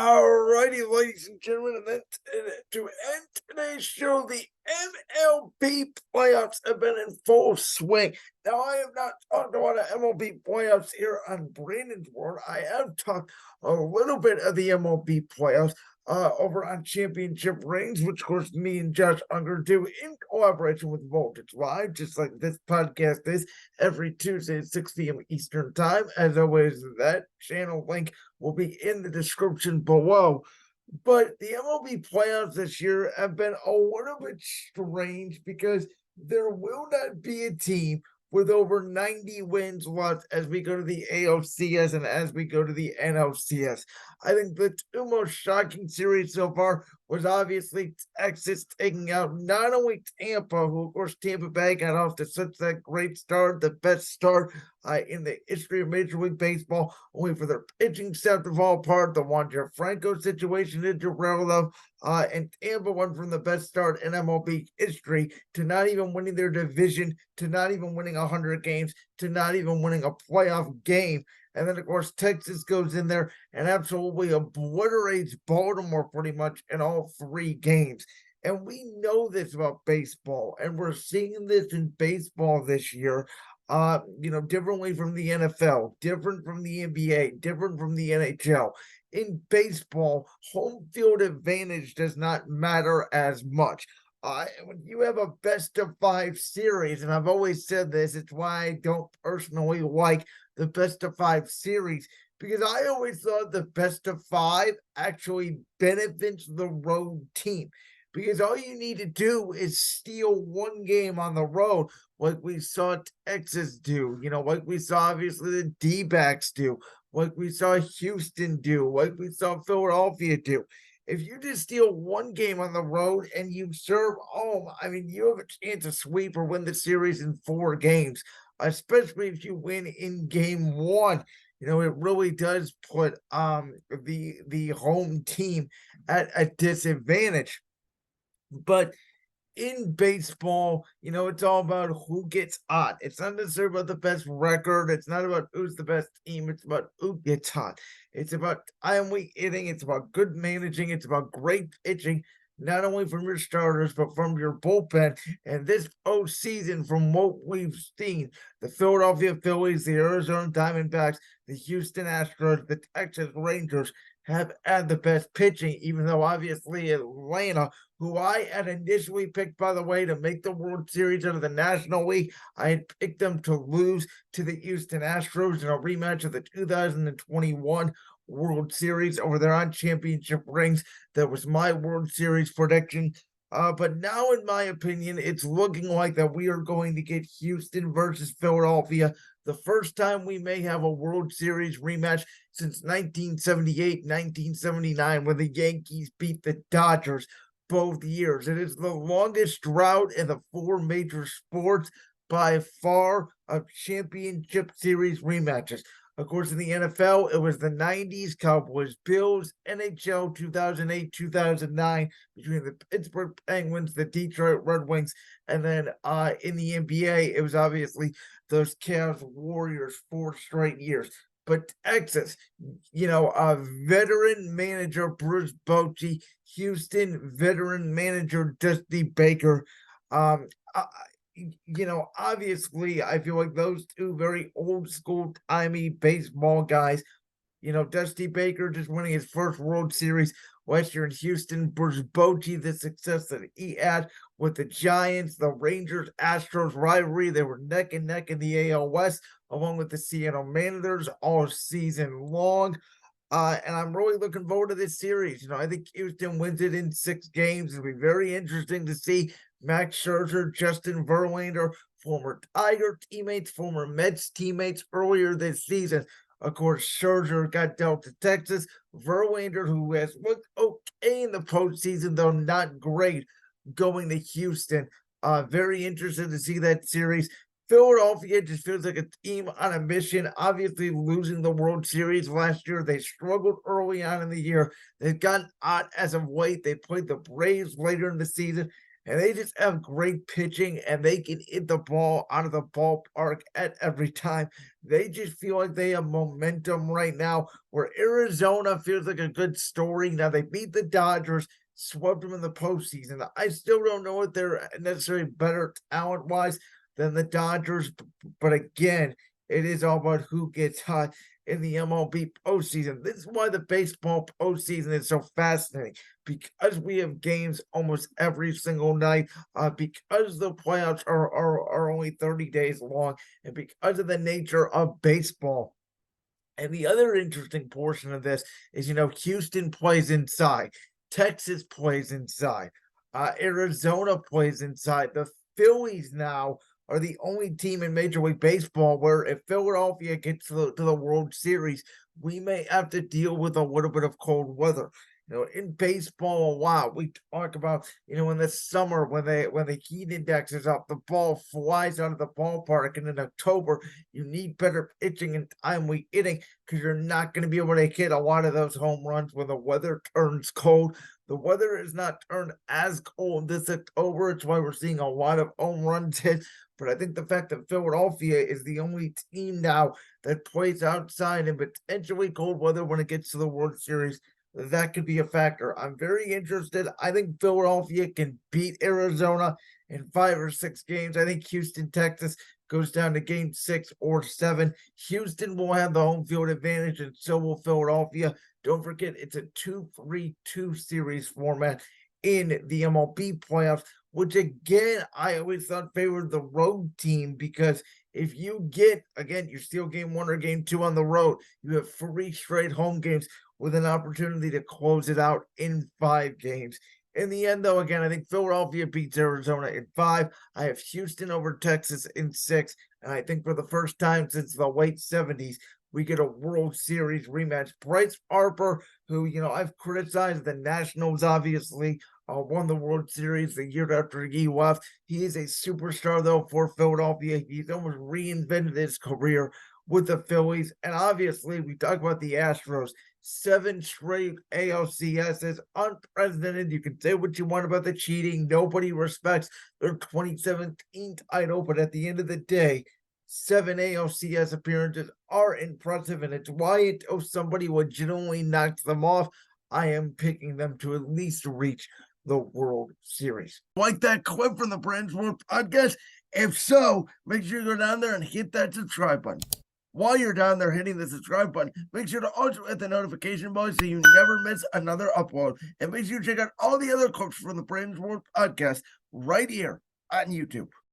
Alrighty, ladies and gentlemen, and then to end today's show, the MLB playoffs have been in full swing. Now, I have not talked about the MLB playoffs here on Brandon's World. I have talked a little bit of the MLB playoffs over on Championship Rings, which, of course, me and Josh Unger do in collaboration with Voltage Live, just like this podcast is every Tuesday at 6 p.m. Eastern Time. As always, that channel link will be in the description below. But the MLB playoffs this year have been a little bit strange because there will not be a team with over 90 wins left as we go to the ALCS and as we go to the NLCS. I think the two most shocking series so far was obviously Texas taking out not only Tampa, who of course Tampa Bay got off to such that great start, the best start in the history of Major League Baseball, only for their pitching staff to fall apart. The Juan Franco situation in derail and Tampa went from the best start in MLB history to not even winning their division, to not even winning 100 games, to not even winning a playoff game. And then, of course, Texas goes in there and absolutely obliterates Baltimore pretty much in all three games. And we know this about baseball, and we're seeing this in baseball this year. Differently from the NFL, different from the NBA, different from the NHL. In baseball, home field advantage does not matter as much. When you have a best of five series, and I've always said this, it's why I don't personally like the best of five series, because I always thought the best of five actually benefits the road team. Because all you need to do is steal one game on the road, like we saw Texas do, like we saw obviously the D-backs do, like we saw Houston do, like we saw Philadelphia do. If you just steal one game on the road and you serve home, I mean, you have a chance to sweep or win the series in four games, especially if you win in game one. It really does put the home team at a disadvantage. But in baseball, it's all about who gets hot. It's not necessarily about the best record. It's not about who's the best team. It's about who gets hot. It's about time week hitting. It's about good managing. It's about great pitching, not only from your starters, but from your bullpen. And this postseason, from what we've seen, the Philadelphia Phillies, the Arizona Diamondbacks, the Houston Astros, the Texas Rangers have had the best pitching, even though obviously Atlanta, who I had initially picked, by the way, to make the World Series out of the National League, I had picked them to lose to the Houston Astros in a rematch of the 2021 World Series over there on Championship Rings. That was my World Series prediction. But now, in my opinion, it's looking like that we are going to get Houston versus Philadelphia, the first time we may have a World Series rematch since 1978, 1979, when the Yankees beat the Dodgers both years. It is the longest drought in the four major sports by far of championship series rematches. Of course, in the NFL, it was the 90s, Cowboys, Bills, NHL 2008, 2009, between the Pittsburgh Penguins, the Detroit Red Wings, and then in the NBA, it was obviously those Cavs Warriors 4 straight years. But Texas, a veteran manager, Bruce Bochy, Houston veteran manager, Dusty Baker. Obviously, I feel like those two very old school timey baseball guys. Dusty Baker just winning his first World Series last year in Houston. Bruce Bochy, the success that he had with the Giants, the Rangers, Astros rivalry. They were neck and neck in the AL West, along with the Seattle Mariners all season long. And I'm really looking forward to this series. I think Houston wins it in 6 games. It'll be very interesting to see Max Scherzer, Justin Verlander, former Tiger teammates, former Mets teammates earlier this season. Of course, Scherzer got dealt to Texas. Verlander, who has looked okay in the postseason, though not great, going to Houston. Very interested to see that series. Philadelphia just feels like a team on a mission. Obviously, losing the World Series last year, they struggled early on in the year. They've gotten hot as of late. They played the Braves later in the season, and they just have great pitching, and they can hit the ball out of the ballpark at every time. They just feel like they have momentum right now, where Arizona feels like a good story. Now they beat the Dodgers, swept them in the postseason. I still don't know if they're necessarily better talent-wise than the Dodgers, but again, it is all about who gets hot in the MLB postseason. This is why the baseball postseason is so fascinating, because we have games almost every single night, because the playoffs are only 30 days long, and because of the nature of baseball. And the other interesting portion of this is, Houston plays inside, Texas plays inside, Arizona plays inside. The Phillies now are the only team in Major League Baseball where if Philadelphia gets to the World Series, we may have to deal with a little bit of cold weather. In baseball, wow, we talk about, in the summer when the heat index is up, the ball flies out of the ballpark, and in October, you need better pitching and timely hitting because you're not going to be able to hit a lot of those home runs when the weather turns cold. The weather is not turned as cold this October. It's why we're seeing a lot of home runs hit. But I think the fact that Philadelphia is the only team now that plays outside in potentially cold weather when it gets to the World Series, that could be a factor. I'm very interested. I think Philadelphia can beat Arizona in 5 or 6 games. I think Houston, Texas goes down to game 6 or 7. Houston will have the home field advantage, and so will Philadelphia. Don't forget, it's a 2-3-2 series format in the MLB playoffs, which again, I always thought favored the road team because if you get, again, you steal game 1 or game 2 on the road, you have 3 straight home games with an opportunity to close it out in 5 games. In the end, though, again, I think Philadelphia beats Arizona in 5. I have Houston over Texas in 6. And I think for the first time since the late 70s, we get a World Series rematch. Bryce Harper, who, I've criticized the Nationals, obviously, won the World Series the year after he left. He is a superstar, though, for Philadelphia. He's almost reinvented his career with the Phillies. And obviously, we talk about the Astros. 7 straight ALCS is unprecedented. You can say what you want about the cheating. Nobody respects their 2017 title, but at the end of the day, 7 ALCS appearances are impressive, and it's why until somebody legitimately knocks them off, I am picking them to at least reach the World Series. Like that clip from the Brands World podcast? If so, make sure you go down there and hit that subscribe button. While you're down there hitting the subscribe button, make sure to also hit the notification bell so you never miss another upload. And make sure you check out all the other clips from the Brands World podcast right here on YouTube.